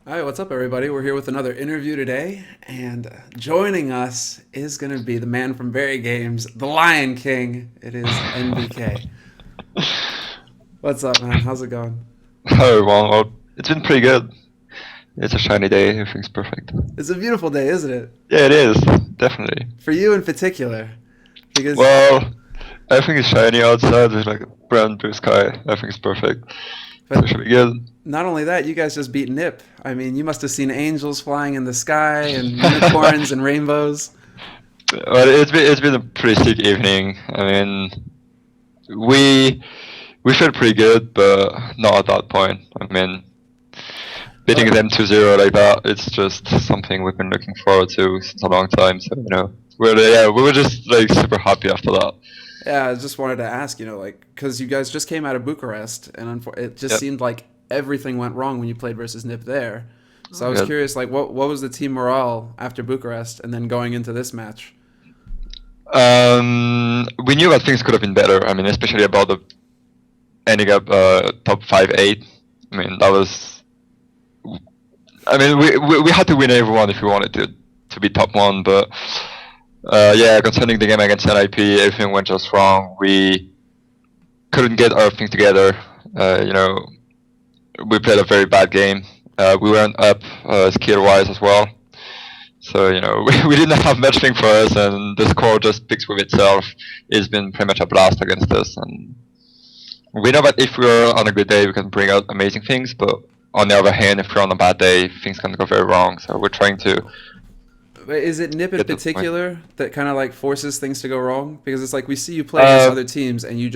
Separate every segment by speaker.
Speaker 1: Hi, what's up, everybody? We're here with another interview today, and joining us is going to be the man from VeryGames, the Lion King. It is NBK. What's up, man? How's it going?
Speaker 2: Oh, well, it's been pretty good. It's a shiny day, everything's perfect.
Speaker 1: It's a beautiful day, isn't it?
Speaker 2: Yeah, it is, definitely.
Speaker 1: For you in particular, because
Speaker 2: Well, everything is shiny outside, there's like a brown blue sky, everything's perfect. So it
Speaker 1: but
Speaker 2: should be good.
Speaker 1: not only that, you guys just beat Nip. I mean, you must have seen angels flying in the sky and unicorns and rainbows.
Speaker 2: Well, it's been a pretty sick evening. I mean, we we felt pretty good, but not at that point. I mean, beating
Speaker 1: But
Speaker 2: them 2-0 like that, it's just something we've been looking forward to since a long time. So we were just like super happy after that.
Speaker 1: yeah, I just wanted to ask, like, because you guys just came out of Bucharest, and it just
Speaker 2: Yep.
Speaker 1: seemed like everything went wrong when you played versus Nip there. So I was
Speaker 2: Yep.
Speaker 1: curious, like, what was the team morale after Bucharest, and then going into this match?
Speaker 2: We knew that things could have been better. I mean, especially about the ending up top 5-8. I mean, that was. I mean, we had to win everyone if we wanted to be top one. But yeah, concerning the game against NIP, everything went just wrong. We couldn't get our things together. You know, we played a very bad game. We weren't up skill-wise as well. So, we didn't have much thing for us, and the score just speaks with itself. It's been pretty much a blast against us, and we know that if we're on a good day, we can bring out amazing things, but on the other hand, if we're on a bad day, things can go very wrong. So we're trying to
Speaker 1: But is it Nip in
Speaker 2: get to the point.
Speaker 1: particular that kind of like forces things to go wrong? Because it's like we see you play against
Speaker 2: Uh,
Speaker 1: other teams, and you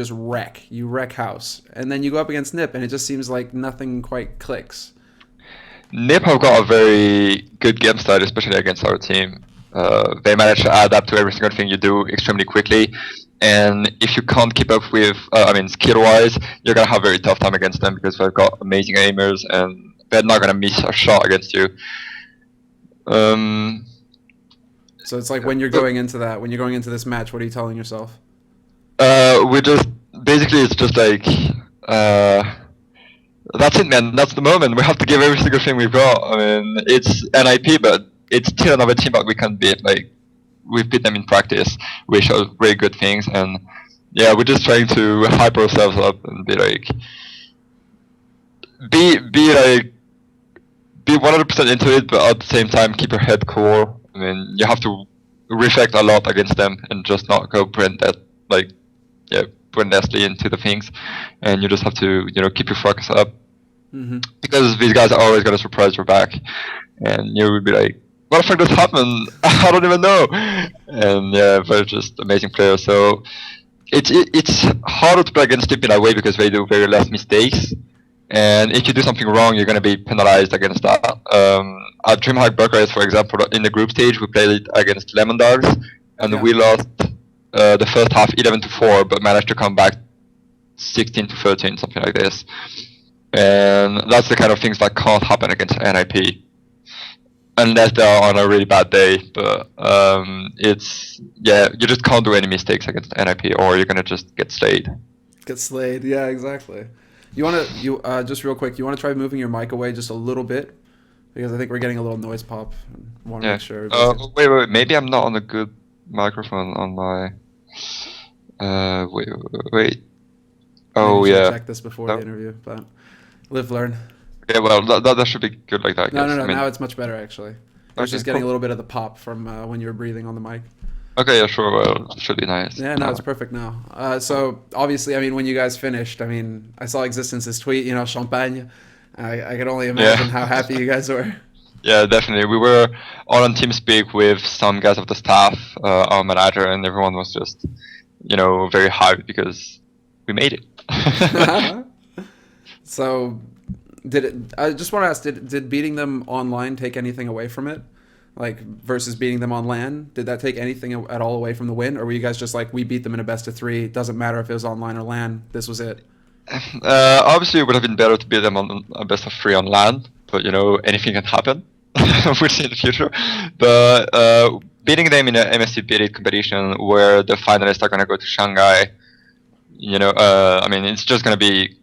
Speaker 1: wreck house, and then you go up against Nip, and it just seems like nothing quite clicks.
Speaker 2: NIP have got a very good game style, especially against our team. They manage to adapt to every single thing you do extremely quickly, and if you can't keep up with, I mean, skill-wise, you're gonna have a very tough time against them because they've got amazing aimers and they're not gonna miss a shot against you. Um,
Speaker 1: So it's like when you're
Speaker 2: but
Speaker 1: going into when you're going into this match, what are you telling yourself?
Speaker 2: we just basically it's just like uh, that's it, man. That's the moment. We have to give every single thing we've got. I mean, it's NIP, but it's still another team that we can beat. Like we've beat them in practice. We showed very good things, and yeah, we're just trying to hype ourselves up and be like, be like, be 100% into it, but at the same time keep your head cool. I mean, you have to reflect a lot against them and just not go like, yeah, brainlessly into the things, and you just have to keep your focus up
Speaker 1: Hmm.
Speaker 2: because these guys are always gonna surprise your back, and you would be like, "What the fuck just happened? I don't even know." And yeah, they're just amazing players. So it's harder to play against them in a way because they do very less mistakes, and if you do something wrong, you're gonna be penalized against that. At Dreamhack Bucharest, for example, in the group stage, we played against Lemondogs, and
Speaker 1: Yeah.
Speaker 2: we lost the first half 11-4, but managed to come back 16-13, something like this. And that's the kind of things that can't happen against NIP unless they're on a really bad day. But you just can't do any mistakes against NIP, or you're gonna just get slayed.
Speaker 1: Get slayed. Yeah, exactly. Just real quick, you wanna try moving your mic away just a little bit because I think we're getting a little noise pop. Want to
Speaker 2: Yeah.
Speaker 1: make sure everybody's good.
Speaker 2: Wait. Maybe I'm not on a good microphone on my. Wait.
Speaker 1: Maybe you
Speaker 2: Oh
Speaker 1: should have
Speaker 2: yeah.
Speaker 1: checked this before the
Speaker 2: No.
Speaker 1: interview, but live, learn.
Speaker 2: Okay. Well, that should be good like that, I
Speaker 1: No,
Speaker 2: guess.
Speaker 1: no,
Speaker 2: I
Speaker 1: no.
Speaker 2: mean.
Speaker 1: Now it's much better actually. It was
Speaker 2: Okay.
Speaker 1: just getting a
Speaker 2: Cool.
Speaker 1: little bit of the pop from when you were breathing on the mic.
Speaker 2: Okay. Yeah. Sure. Well, should be nice.
Speaker 1: Yeah, no, it's perfect now. So obviously, I mean, when you guys finished, I mean, I saw Existence's tweet. Champagne. I could only imagine
Speaker 2: Yeah.
Speaker 1: how happy you guys were.
Speaker 2: Yeah, definitely. We were all on TeamSpeak with some guys of the staff, our manager, and everyone was just, very hyped because we made it.
Speaker 1: So, I just want to ask, did beating them online take anything away from it? Like versus beating them on LAN, did that take anything at all away from the win, or were you guys just like, we beat them in a best of three? It doesn't matter if it was online or LAN. This was it.
Speaker 2: Obviously, it would have been better to beat them on a best of 3 on land, but anything can happen. We'll see in the future. But beating them in a MSC Elite competition where the finalists are going to go to Shanghai, I mean, it's just going to be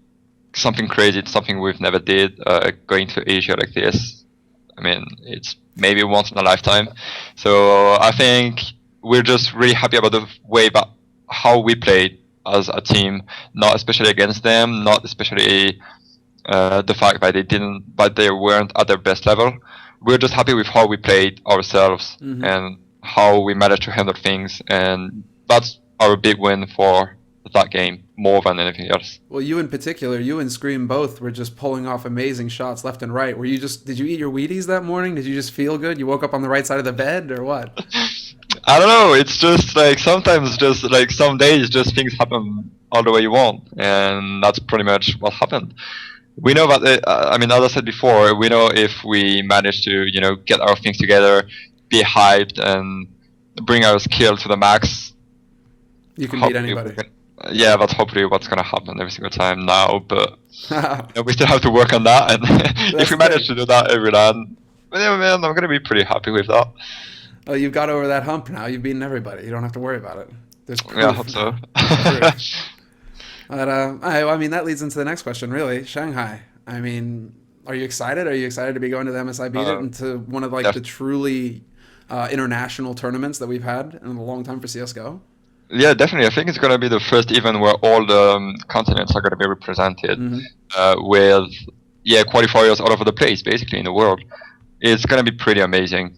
Speaker 2: something crazy. It's something we've never did, going to Asia like this. I mean, it's maybe once in a lifetime. So I think we're just really happy about the way that how we played as a team, not especially against them, not especially the fact that they weren't at their best level. We're just happy with how we played ourselves and how we managed to handle things, and that's our big win for that game more than anything else.
Speaker 1: Well, you in particular, you and Scream both were just pulling off amazing shots left and right. Did you eat your Wheaties that morning? Did you just feel good? You woke up on the right side of the bed or what?
Speaker 2: I don't know. It's just like sometimes, just like some days, just things happen all the way you want, and that's pretty much what happened. We know that. I mean, as I said before, we know if we manage to, get our things together, be hyped, and bring our skill to the max,
Speaker 1: you can beat anybody.
Speaker 2: Yeah, that's hopefully what's gonna happen every single time now. But we still have to work on that, and if we manage to do that every round, man, I'm gonna be pretty happy with that.
Speaker 1: Oh, you've got over that hump now. You've beaten everybody. You don't have to worry about it. There's proof.
Speaker 2: Yeah, I hope so.
Speaker 1: But I mean, that leads into the next question, really. Shanghai. I mean, are you excited? Are you excited to be going to the MSI Beat It and to one of the truly international tournaments that we've had in a long time for CS:GO?
Speaker 2: Yeah, definitely. I think it's going to be the first event where all the continents are going to be represented with qualifiers all over the place, basically in the world. It's going to be pretty amazing,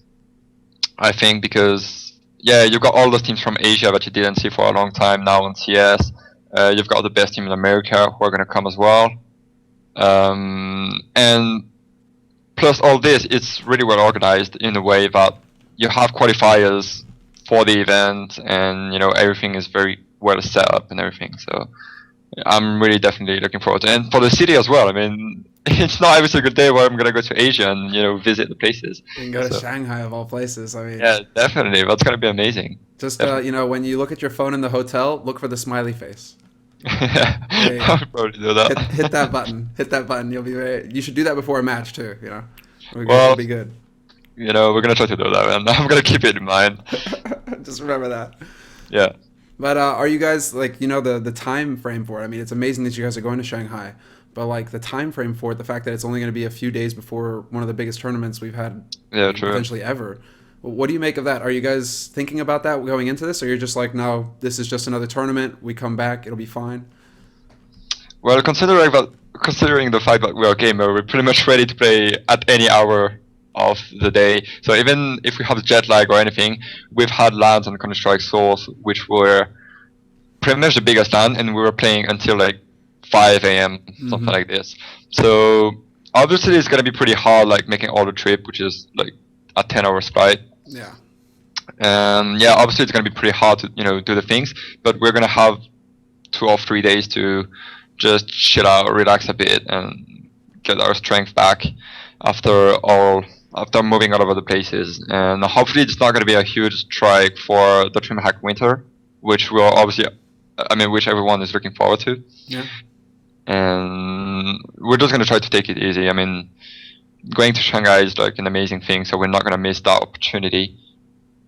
Speaker 2: I think, because you've got all those teams from Asia that you didn't see for a long time now on CS. You've got the best team in America who are going to come as well. And plus all this, it's really well organized in a way that you have qualifiers for the event, and everything is very well set up and everything. So I'm really definitely looking forward to it. And for the city as well. I mean, it's not every single day where I'm gonna go to Asia and visit the places.
Speaker 1: You can go to Shanghai of all places. I mean,
Speaker 2: yeah, definitely. That's gonna be amazing.
Speaker 1: Just when you look at your phone in the hotel, look for the smiley face.
Speaker 2: I'll probably do that.
Speaker 1: Hit that button. Hit that button. You'll be you should do that before a match too.
Speaker 2: It'll
Speaker 1: be good.
Speaker 2: We're gonna try to do that, and I'm gonna keep it in mind.
Speaker 1: Just remember that.
Speaker 2: Yeah.
Speaker 1: But are you guys the time frame for it? I mean, it's amazing that you guys are going to Shanghai, but the time frame for it, the fact that it's only going to be a few days before one of the biggest tournaments we've had potentially ever. What do you make of that? Are you guys thinking about that going into this, or you're just like, no, this is just another tournament. We come back, it'll be fine.
Speaker 2: Well, considering the fact that we're a gamer, we're pretty much ready to play at any hour of the day. So even if we have jet lag or anything, we've had LANs on Counter-Strike Source which were pretty much the biggest LAN, and we were playing until 5 a.m. something like this. So obviously it's gonna be pretty hard, making all the trip, which is a 10-hour flight.
Speaker 1: Yeah.
Speaker 2: And obviously it's gonna be pretty hard to do the things, but we're gonna have 2 or 3 days to just chill out, relax a bit, and get our strength back after moving all over the places. And hopefully it's not going to be a huge strike for the Dreamhack Winter, which which everyone is looking forward to.
Speaker 1: Yeah.
Speaker 2: And we're just going to try to take it easy. I mean, going to Shanghai is an amazing thing, so we're not going to miss that opportunity.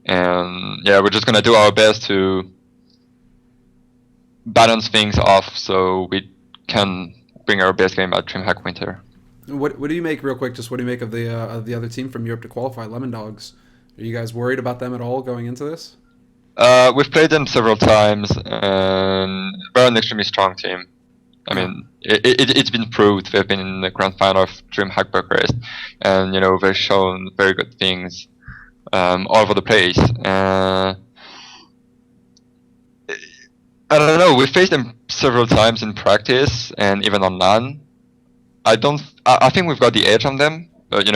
Speaker 2: And we're just going to do our best to balance things off so we can bring our best game at Dreamhack Winter.
Speaker 1: What do you make, real quick, just what do you make of the other team from Europe to qualify, Lemondogs? Are you guys worried about them at all going into this?
Speaker 2: We've played them several times, and they're an extremely strong team. I mean, it's been proved. They've been in the grand final of Dreamhack Bucharest, and they've shown very good things all over the place. I don't know. We faced them several times in practice and even on LAN. I think we've got the edge on them, but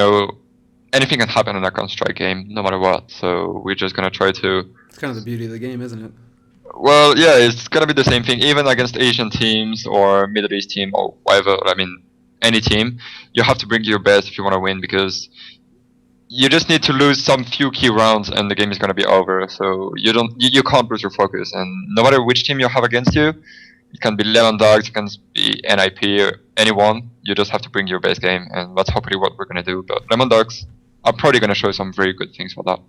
Speaker 2: anything can happen in a Counter-Strike game, no matter what. So we're just gonna try to.
Speaker 1: It's kind of the beauty of the game, isn't it?
Speaker 2: Well, yeah, it's gonna be the same thing, even against Asian teams or Middle East team or whatever. I mean, any team, you have to bring your best if you want to win, because you just need to lose some few key rounds and the game is gonna be over. So you can't lose your focus, and no matter which team you have against you. It can be Lemondogs, it can be NIP, or anyone. You just have to bring your best game, and that's hopefully what we're going to do. But Lemondogs are probably going to show some very good things for that.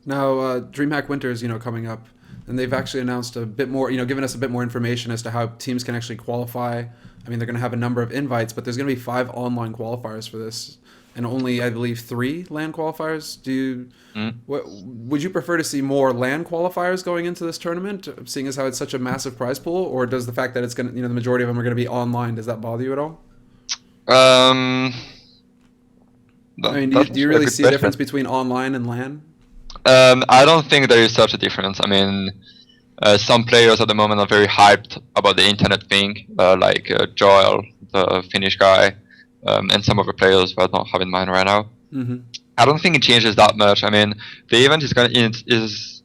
Speaker 1: Now, Dreamhack Winter is coming up, and they've actually announced a bit more, given us a bit more information as to how teams can actually qualify. I mean, they're going to have a number of invites, but there's going to be 5 online qualifiers for this. and only, I believe, 3 LAN qualifiers.
Speaker 2: Mm.
Speaker 1: What would you prefer to see more LAN qualifiers going into this tournament, seeing as how it's such a massive prize pool, or does the fact that it's gonna, the majority of them are gonna be online, does that bother you at all?
Speaker 2: Um,
Speaker 1: I mean,
Speaker 2: that's
Speaker 1: do you
Speaker 2: a
Speaker 1: really
Speaker 2: good
Speaker 1: see a difference
Speaker 2: question.
Speaker 1: between online and LAN?
Speaker 2: I don't think there is such a difference. I mean, some players at the moment are very hyped about the internet thing, like Joel, the Finnish guy, and some other players that I don't have in mind right now.
Speaker 1: Mm-hmm.
Speaker 2: I don't think it changes that much. I mean, the event is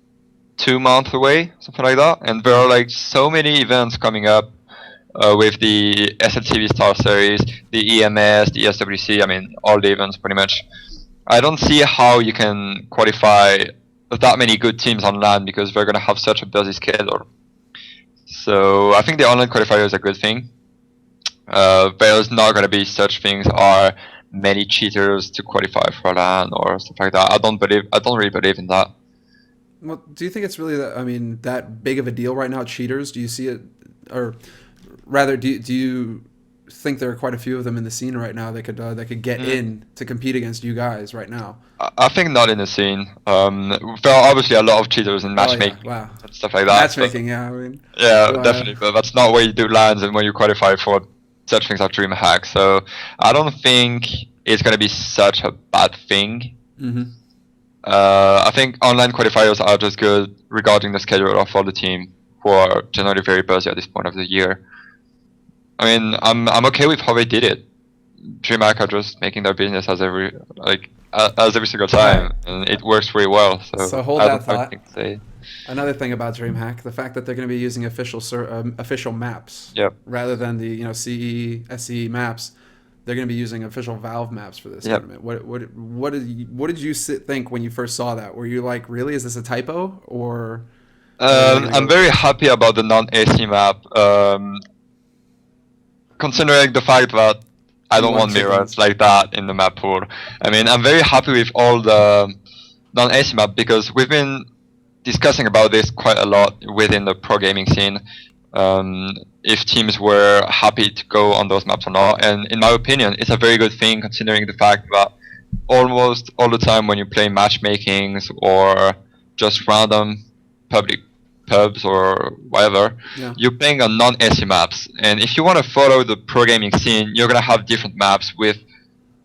Speaker 2: 2 months away, something like that, and there are like so many events coming up with the SLTV Star Series, the EMS, the SWC. I mean, all the events pretty much. I don't see how you can qualify that many good teams on LAN because they're gonna have such a busy schedule. So I think the online qualifier is a good thing. There's not gonna be such things are many cheaters to qualify for LAN or stuff like that. I don't really believe in that.
Speaker 1: Well, do you think it's really that big of a deal right now? Cheaters? Do you see it, or rather, do you think there are quite a few of them in the scene right now that could get in to compete against you guys right now?
Speaker 2: I think not in the scene. There are obviously a lot of cheaters in
Speaker 1: Oh
Speaker 2: matchmaking
Speaker 1: yeah, wow.
Speaker 2: and stuff like that.
Speaker 1: Matchmaking, yeah. I mean,
Speaker 2: Yeah,
Speaker 1: wow.
Speaker 2: definitely. But that's not where you do lands and where you qualify for such things as Dreamhack. So I don't think it's going to be such a bad thing.
Speaker 1: Mm-hmm.
Speaker 2: I think online qualifiers are just good regarding the schedule of all the team who are generally very busy at this point of the year. I mean, I'm okay with how they did it. Dreamhack are just making their business as every single time, and it works really well.
Speaker 1: So
Speaker 2: So
Speaker 1: hold
Speaker 2: I
Speaker 1: that
Speaker 2: don't have
Speaker 1: thought.
Speaker 2: anything to say.
Speaker 1: Another thing about DreamHack, the fact that they're going to be using official maps
Speaker 2: Yep.
Speaker 1: rather than the CE SE maps. They're going to be using official Valve maps for this
Speaker 2: Yep.
Speaker 1: tournament. What did you think when you first saw that? Were you like, really, is this a typo, or?
Speaker 2: I'm very happy about the non-AC map, considering the fact that I
Speaker 1: You
Speaker 2: don't
Speaker 1: want
Speaker 2: want mirrors
Speaker 1: chickens.
Speaker 2: like that in the map pool. I mean, I'm very happy with all the non-AC map because we've been discussing about this quite a lot within the pro gaming scene. If teams were happy to go on those maps or not, and in my opinion, it's a very good thing considering the fact that almost all the time when you play matchmakings or just random public pubs or whatever,
Speaker 1: Yeah.
Speaker 2: you're playing on non-SE maps, and if you want to follow the pro gaming scene, you're gonna have different maps with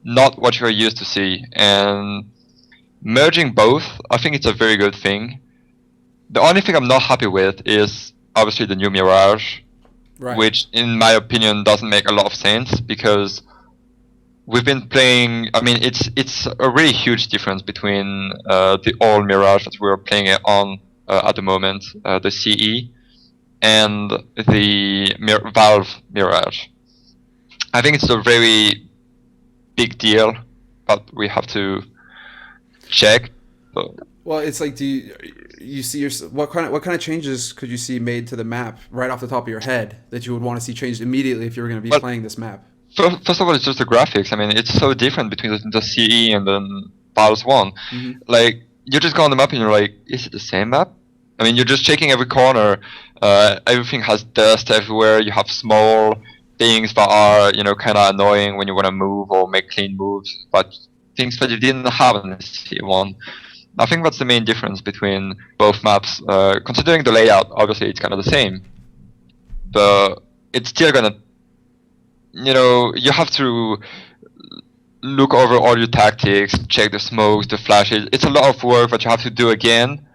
Speaker 2: not what you're used to see, and merging both, I think it's a very good thing. The only thing I'm not happy with is obviously the new Mirage,
Speaker 1: Right.
Speaker 2: which in my opinion doesn't make a lot of sense because we've been playing. I mean, it's a really huge difference between the old Mirage that we're playing it on at the moment, the CE, and the Valve Mirage. I think it's a very big deal, but we have to check. So,
Speaker 1: Well, it's like, do you see what kind of changes could you see made to the map right off the top of your head that you would want to see changed immediately if you were going to be
Speaker 2: Well,
Speaker 1: playing this map?
Speaker 2: first of all, it's just the graphics. I mean, it's so different between the CE and the Valve one.
Speaker 1: Mm-hmm.
Speaker 2: Like, you just go on the map and you're like, is it the same map? I mean, you're just checking every corner. Everything has dust everywhere. You have small things that are, kind of annoying when you want to move or make clean moves, but things that you didn't have in the CE one. I think that's the main difference between both maps. Considering the layout, obviously it's kind of the same, but it's still gonna, you have to look over all your tactics, check the smokes, the flashes. It's a lot of work that you have to do again,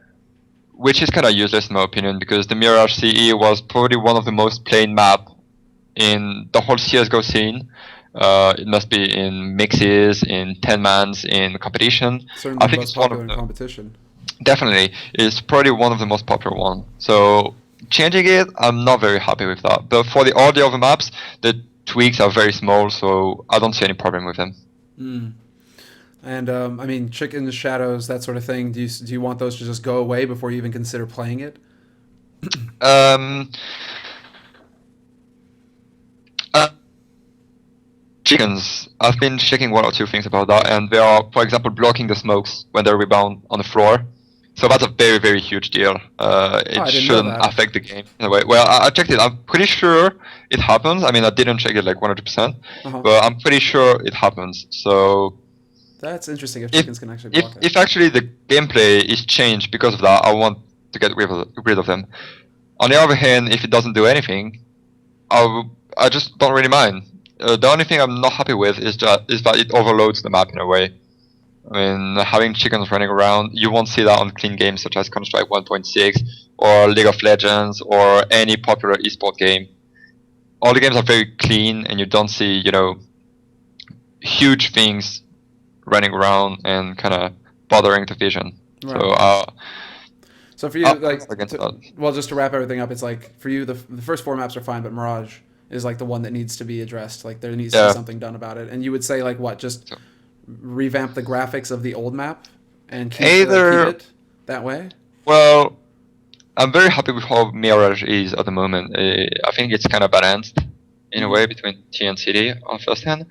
Speaker 2: which is kind of useless in my opinion, because the Mirage CE was probably one of the most played map in the whole CSGO scene. It must be in mixes, in 10-mans, in competition.
Speaker 1: Certainly
Speaker 2: I
Speaker 1: the
Speaker 2: think
Speaker 1: most
Speaker 2: it's one
Speaker 1: popular
Speaker 2: of
Speaker 1: in
Speaker 2: the,
Speaker 1: competition.
Speaker 2: definitely, it's probably one of the most popular one. So changing it, I'm not very happy with that. But for all the other maps, the tweaks are very small, so I don't see any problem with them.
Speaker 1: Mm. And I mean, chicken shadows, that sort of thing. Do you want those to just go away before you even consider playing it?
Speaker 2: Um, uh, Chickens. I've been checking one or two things about that, and they are, for example, blocking the smokes when they rebound on the floor. So that's a very, very huge deal.
Speaker 1: I
Speaker 2: It
Speaker 1: didn't know
Speaker 2: shouldn't
Speaker 1: that.
Speaker 2: affect the game in a way. Well, I checked it. I'm pretty sure it happens. I mean, I didn't check it like 100%,
Speaker 1: Uh-huh.
Speaker 2: but I'm pretty sure it happens. So
Speaker 1: That's interesting. If
Speaker 2: If
Speaker 1: chickens can actually block it.
Speaker 2: if actually the gameplay is changed because of that, I want to get rid of them. On the other hand, if it doesn't do anything, I just don't really mind. The only thing I'm not happy with is that it overloads the map in a way. I mean, having chickens running around, you won't see that on clean games such as Counter-Strike 1.6 or League of Legends or any popular esport game. All the games are very clean, and you don't see, huge things running around and kind of bothering the vision.
Speaker 1: Right. So for you,
Speaker 2: against that.
Speaker 1: well, just to wrap everything up, it's like for you, the first 4 maps are fine, but Mirage is like the one that needs to be addressed. Like there needs to be something done about it. And you would say like what? Just revamp the graphics of the old map and keep it that way?
Speaker 2: Well, I'm very happy with how Mirage is at the moment. I think it's kind of balanced in a way between T and CD on first hand.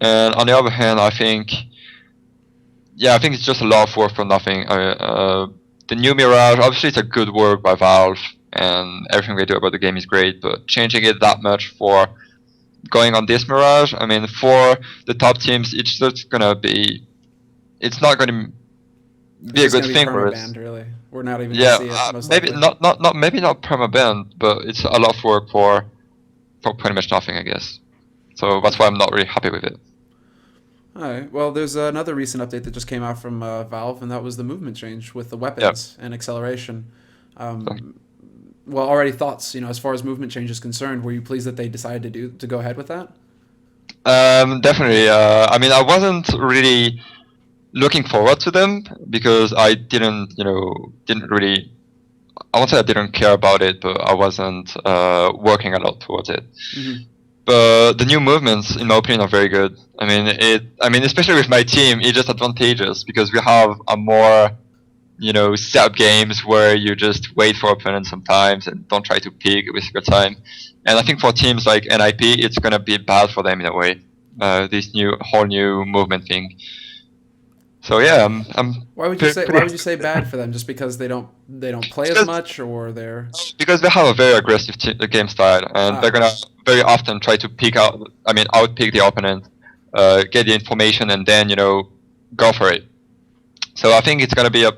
Speaker 2: And on the other hand, I think it's just a lot of work for nothing. The new Mirage, obviously it's a good work by Valve, and everything they do about the game is great, but changing it that much for going on this Mirage, I mean, for the top teams, it's not gonna be a good thing for us.
Speaker 1: Really. We're not even gonna see it. Most
Speaker 2: Maybe
Speaker 1: likely.
Speaker 2: maybe not perma-banned, but it's a lot of work for pretty much nothing, I guess. So that's why I'm not really happy with it.
Speaker 1: All right. Well, there's another recent update that just came out from Valve, and that was the movement change with the weapons and acceleration. Well, already thoughts, as far as movement change is concerned, were you pleased that they decided to go ahead with that?
Speaker 2: Definitely. I mean, I wasn't really looking forward to them because I didn't really. I won't say I didn't care about it, but I wasn't working a lot towards it.
Speaker 1: Mm-hmm.
Speaker 2: But the new movements, in my opinion, are very good. I mean, especially with my team, it's just advantageous because we have a more, setup games where you just wait for opponents sometimes and don't try to pick with your time. And I think for teams like NIP, it's gonna be bad for them in a way. This whole new movement thing. So yeah, I'm.
Speaker 1: Why would you say bad for them? Just because they don't play as much, or they're
Speaker 2: because they have a very aggressive game style, and they're gonna very often try to outpick the opponent, get the information, and then go for it. So I think it's gonna be a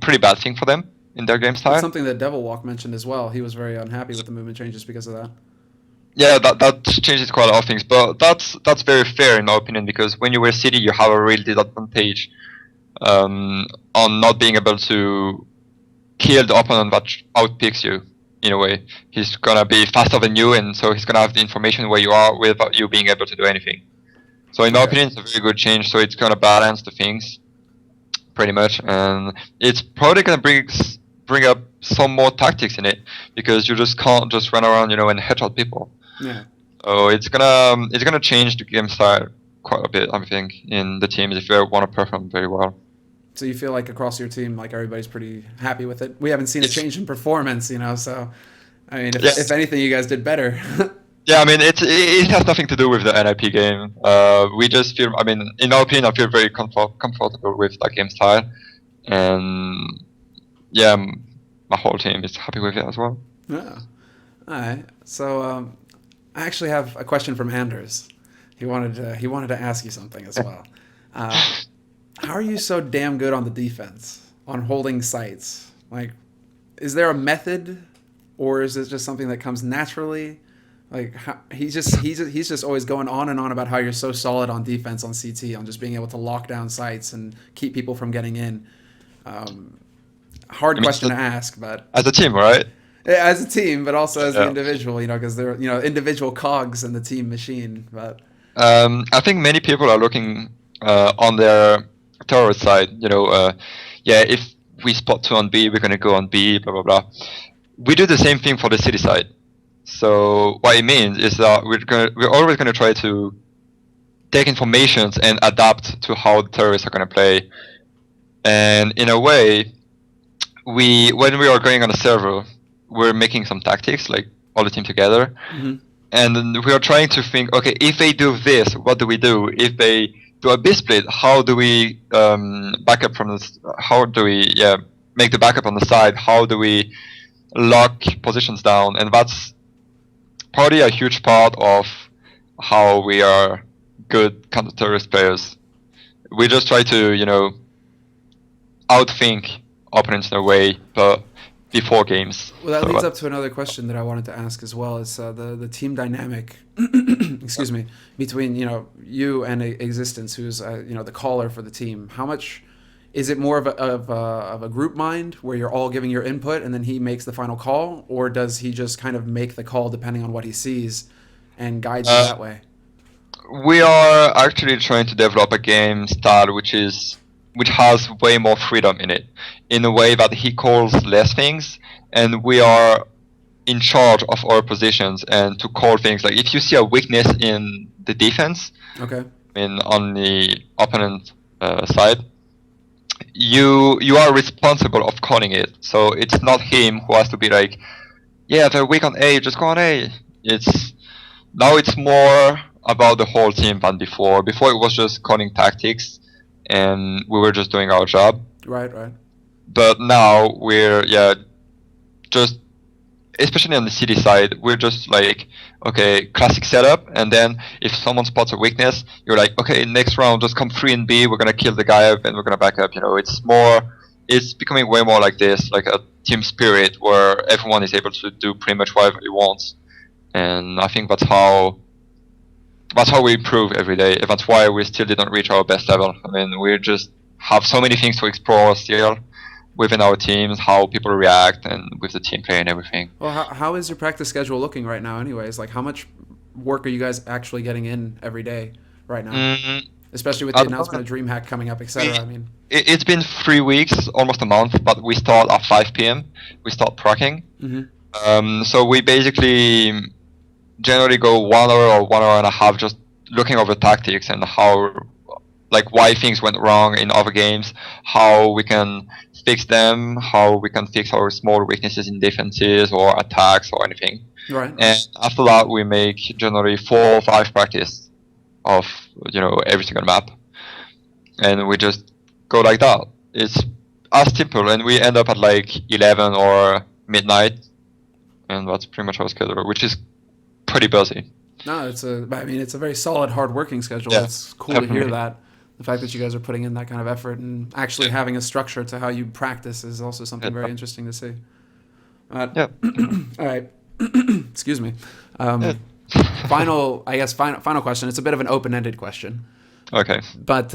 Speaker 2: pretty bad thing for them in their game style.
Speaker 1: That's something that Devil Walk mentioned as well. He was very unhappy with the movement changes because of that.
Speaker 2: Yeah, that changes quite a lot of things, but that's very fair in my opinion, because when you wear City, you have a real disadvantage on not being able to kill the opponent that outpicks you. In a way, he's gonna be faster than you, and so he's gonna have the information where you are without you being able to do anything. So in my opinion, it's a very good change. So it's gonna balance the things pretty much, and it's probably gonna bring up some more tactics in it, because you just can't just run around, and headshot people.
Speaker 1: Yeah.
Speaker 2: So it's gonna change the game style quite a bit, I think, in the teams if they want to perform very well.
Speaker 1: So you feel like across your team, like everybody's pretty happy with it? We haven't seen a change in performance, so I mean, if anything, you guys did better.
Speaker 2: Yeah, I mean, it has nothing to do with the NIP game. We just feel, I mean, in our opinion, I feel very comfortable with that game style, and yeah, my whole team is happy with it as well.
Speaker 1: Yeah. All right. So I actually have a question from Anders. He wanted to ask you something as well. How are you so damn good on the defense, on holding sites? Like, is there a method, or is it just something that comes naturally? Like, he's just always going on and on about how you're so solid on defense on CT, on just being able to lock down sites and keep people from getting in. Hard question to ask, but
Speaker 2: as a team, right?
Speaker 1: As a team, but also as the individual, because they're individual cogs in the team machine. But
Speaker 2: I think many people are looking on their terrorist side. If we spot 2 on B, we're gonna go on B, blah blah blah. We do the same thing for the city side. So what it means is that we're always gonna try to take information and adapt to how the terrorists are gonna play. And in a way, when we are going on a server, we're making some tactics, like all the team together.
Speaker 1: Mm-hmm.
Speaker 2: And we are trying to think, okay, if they do this, what do we do? If they do a B split, how do we back up from this? How do we make the backup on the side? How do we lock positions down? And that's probably a huge part of how we are good counter-terrorist players. We just try to, outthink opponents in a way, but before games.
Speaker 1: Well, that
Speaker 2: So,
Speaker 1: leads up to another question that I wanted to ask as well. Is the team dynamic, excuse me, between you and Existence, who's the caller for the team. How much is it more of a group mind where you're all giving your input and then he makes the final call, or does he just kind of make the call depending on what he sees and guides you that way?
Speaker 2: we are actually trying to develop a game style which has way more freedom in it, in a way that he calls less things, and we are in charge of our positions and to call things. Like if you see a weakness in the defense,
Speaker 1: Okay.
Speaker 2: on the opponent side, you are responsible of calling it. So it's not him who has to be like, yeah, they're weak on A, just go on A. It's more about the whole team than before. Before it was just calling tactics, and we were just doing our job.
Speaker 1: Right. Right.
Speaker 2: But now we're just, especially on the city side, we're just like, okay, classic setup, and then if someone spots a weakness, you're like, okay, next round, just come 3 and B, we're gonna kill the guy up, and we're gonna back up. It's becoming way more like this, like a team spirit where everyone is able to do pretty much whatever he wants, and I think that's how we improve every day, and that's why we still didn't reach our best level. I mean, we just have so many things to explore still within our teams, how people react, and with the team play and everything.
Speaker 1: Well, how is your practice schedule looking right now? Anyways, like how much work are you guys actually getting in every day right now? Especially with the announcement of DreamHack coming up, etc. I mean,
Speaker 2: It's been 3 weeks, almost a month, but we start at 5 p.m. We start pracking. So we basically generally go 1 hour or 1 hour and a half just looking over tactics and why things went wrong in other games, how we can fix them, how we can fix our small weaknesses in defenses or attacks or anything.
Speaker 1: right.
Speaker 2: And after that, we make generally 4 or 5 practice of every single map, and we just go like that. It's as simple, and we end up at like 11 or midnight, and that's pretty much our schedule, which is pretty busy.
Speaker 1: No, it's a very solid, hard working schedule.
Speaker 2: Yeah,
Speaker 1: It's cool to hear
Speaker 2: definitely.
Speaker 1: that. The fact that you guys are putting in that kind of effort and actually having a structure to how you practice is also something very interesting to see.
Speaker 2: Yeah.
Speaker 1: All right. Excuse me. Final question. It's a bit of an open-ended question,
Speaker 2: Okay.
Speaker 1: but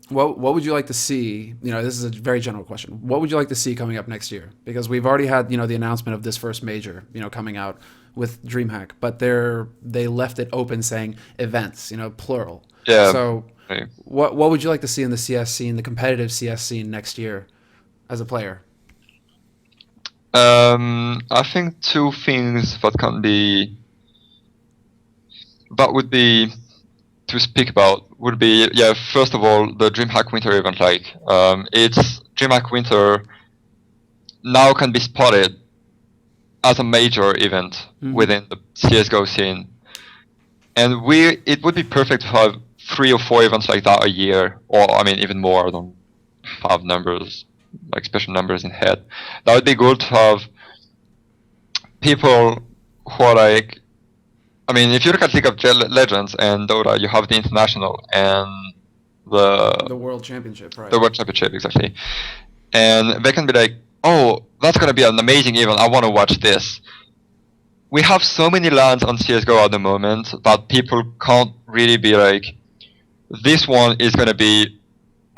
Speaker 1: what would you like to see? This is a very general question. What would you like to see coming up next year? Because we've already had the announcement of this first major coming out with DreamHack, but they left it open saying events, plural.
Speaker 2: Yeah.
Speaker 1: So
Speaker 2: Okay.
Speaker 1: what would you like to see in the CS scene, the competitive CS scene next year, as a player?
Speaker 2: I think 2 things that would be to speak about would be, first of all, the DreamHack Winter event. It's DreamHack Winter now can be spotted as a major event within the CS:GO scene, and it would be perfect to have 3 or 4 events like that a year, or I mean even more. I don't have numbers, like special numbers in head. That would be good to have people who are like, I mean, if you look at League of Legends and Dota, you have the international and
Speaker 1: The World Championship, right?
Speaker 2: the World Championship, exactly. And they can be like, oh, that's going to be an amazing event, I want to watch this. We have so many LANs on CSGO at the moment that people can't really be like, this one is going to be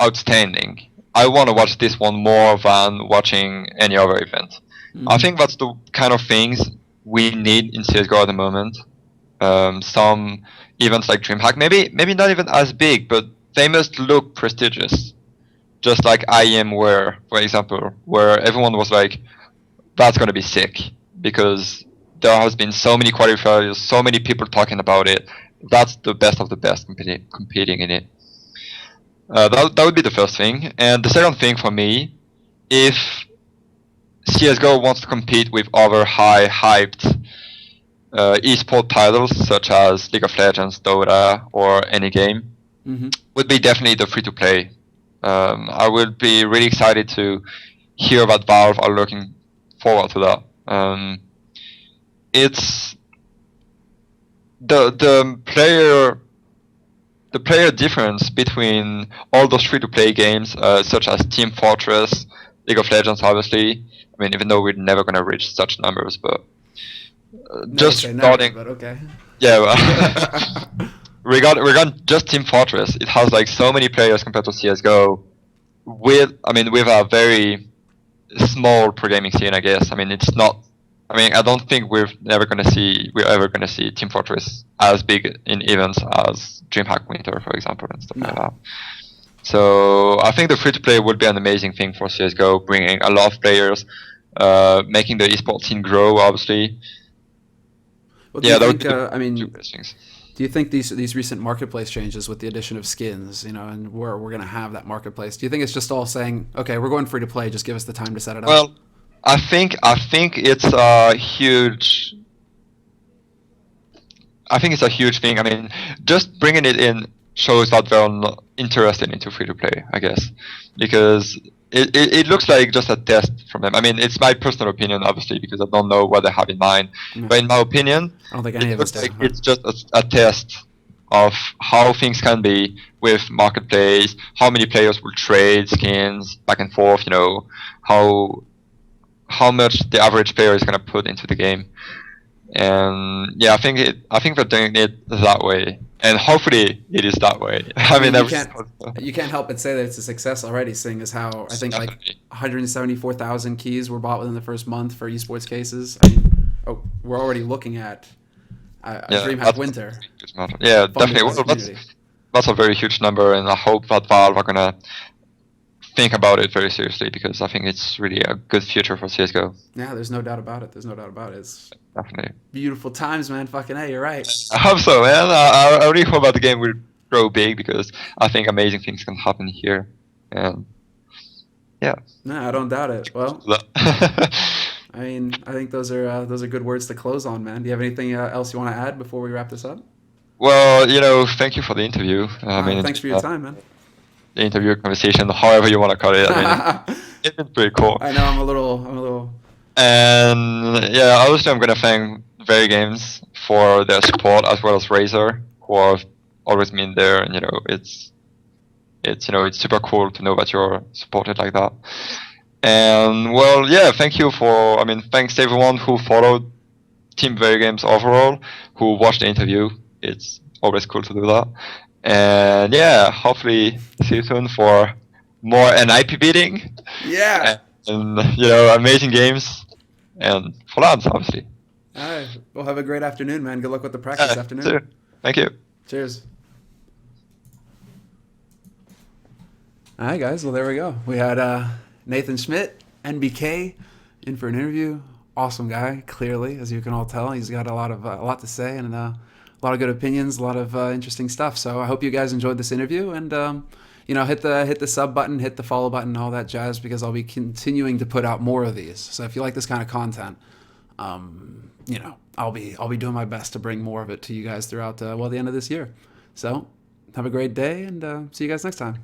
Speaker 2: outstanding. I want to watch this one more than watching any other event. I think that's the kind of things we need in CSGO at the moment. Some events like DreamHack, maybe not even as big, but they must look prestigious. Just like IEM were, for example, where everyone was like, that's going to be sick, because there has been so many qualifiers, so many people talking about it. That's the best of the best competing in it. That would be the first thing. And the second thing for me, if CSGO wants to compete with other high-hyped esport titles such as League of Legends, Dota, or any game, would be definitely the free-to-play. I would be really excited to hear that Valve are looking forward to that. It's the player the player difference between all those free-to-play games, such as Team Fortress, League of Legends, obviously. I mean, even though we're never gonna reach such numbers, but
Speaker 1: Never
Speaker 2: just
Speaker 1: say
Speaker 2: starting.
Speaker 1: never, but okay.
Speaker 2: Yeah, well, regarding just Team Fortress, it has like so many players compared to CS:GO. With a very small pro-gaming scene, I guess. I mean, it's not. I mean, I don't think we're ever gonna see Team Fortress as big in events as DreamHack Winter, for example, and stuff like that. So I think the free-to-play would be an amazing thing for CS:GO, bringing a lot of players, making the esports scene grow, obviously.
Speaker 1: Well, do you
Speaker 2: That would
Speaker 1: think?
Speaker 2: be the
Speaker 1: I
Speaker 2: two
Speaker 1: mean,
Speaker 2: best things.
Speaker 1: do you think these recent marketplace changes with the addition of skins, and where we're gonna have that marketplace? Do you think it's just all saying, okay, we're going free to play, just give us the time to set it up?
Speaker 2: Well, I think it's a huge. I think it's a huge thing. I mean, just bringing it in shows that they're not interested into free to play, I guess, because it looks like just a test from them. I mean, it's my personal opinion, obviously, because I don't know what they have in mind. But in my opinion,
Speaker 1: I don't think any
Speaker 2: it
Speaker 1: of us
Speaker 2: looks
Speaker 1: do.
Speaker 2: like it's just a test of how things can be with marketplace, how many players will trade skins back and forth, how much the average player is gonna put into the game. And yeah, I think they're doing it that way, and hopefully it is that way. I mean,
Speaker 1: you can't help but say that it's a success already, seeing as how I think like 174,000 keys were bought within the first month for esports cases. I mean, we're already looking at a DreamHack Winter.
Speaker 2: Yeah, definitely. Well, that's a very huge number, and I hope that Valve are gonna think about it very seriously, because I think it's really a good future for CS:GO.
Speaker 1: Yeah, there's no doubt about it. It's
Speaker 2: Definitely.
Speaker 1: beautiful times, man. Fucking hey, you're right.
Speaker 2: I hope so, man. I really hope that the game will grow big, because I think amazing things can happen here. And yeah.
Speaker 1: No, I don't doubt it. Well, I mean, I think those are good words to close on, man. Do you have anything else you want to add before we wrap this up?
Speaker 2: Well, thank you for the interview.
Speaker 1: Thanks for your time, man.
Speaker 2: The interview, conversation, however you want to call it. I mean, it's been pretty cool.
Speaker 1: I know I'm a little.
Speaker 2: And yeah, obviously I'm gonna thank VeryGames for their support, as well as Razer, who have always been there. And it's super cool to know that you're supported like that. And well, yeah, thanks to everyone who followed Team VeryGames overall, who watched the interview. It's always cool to do that. And yeah, hopefully see you soon for more NIP beating.
Speaker 1: Yeah.
Speaker 2: And amazing games, and for LANs, obviously.
Speaker 1: All right. Well, have a great afternoon, man. Good luck with the practice afternoon.
Speaker 2: Too. Thank you.
Speaker 1: Cheers. All right, guys. Well, there we go. We had Nathan Schmitt, NBK, in for an interview. Awesome guy, clearly, as you can all tell. He's got a lot to say, and a lot of good opinions, a lot of interesting stuff. So I hope you guys enjoyed this interview, and hit the sub button, hit the follow button, all that jazz, because I'll be continuing to put out more of these. So if you like this kind of content, I'll be doing my best to bring more of it to you guys throughout the end of this year. So have a great day, and see you guys next time.